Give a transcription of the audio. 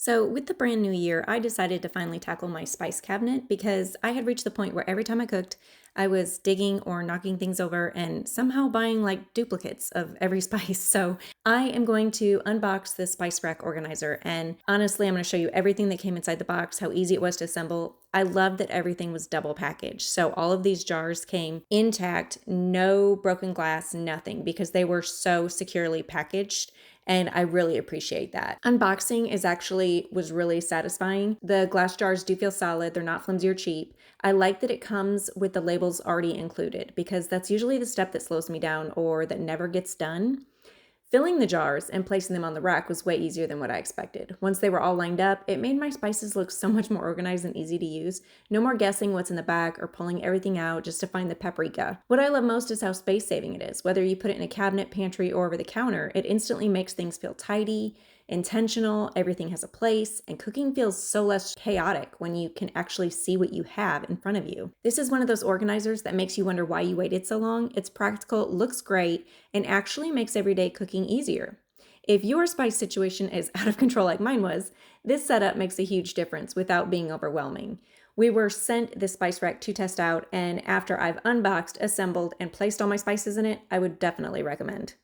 So, with the brand new year, I decided to finally tackle my spice cabinet because I had reached the point where every time I cooked, I was digging or knocking things over and somehow buying like duplicates of every spice. So, I am going to unbox this Spice Rack Organizer. And honestly, I'm going to show you everything that came inside the box, how easy it was to assemble. I love that everything was double packaged. So, all of these jars came intact, no broken glass, nothing, because they were so securely packaged and I really appreciate that. Unboxing was really satisfying. The glass jars do feel solid, they're not flimsy or cheap. I like that it comes with the labels already included because that's usually the step that slows me down or that never gets done. Filling the jars and placing them on the rack was way easier than what I expected. Once they were all lined up, it made my spices look so much more organized and easy to use. No more guessing what's in the back or pulling everything out just to find the paprika. What I love most is how space saving it is. Whether you put it in a cabinet, pantry, or over the counter, it instantly makes things feel tidy, intentional, everything has a place, and cooking feels so less chaotic when you can actually see what you have in front of you. This is one of those organizers that makes you wonder why you waited so long. It's practical, looks great, and actually makes everyday cooking easier. If your spice situation is out of control like mine was, this setup makes a huge difference without being overwhelming. We were sent this spice rack to test out, and after I've unboxed, assembled, and placed all my spices in it, I would definitely recommend.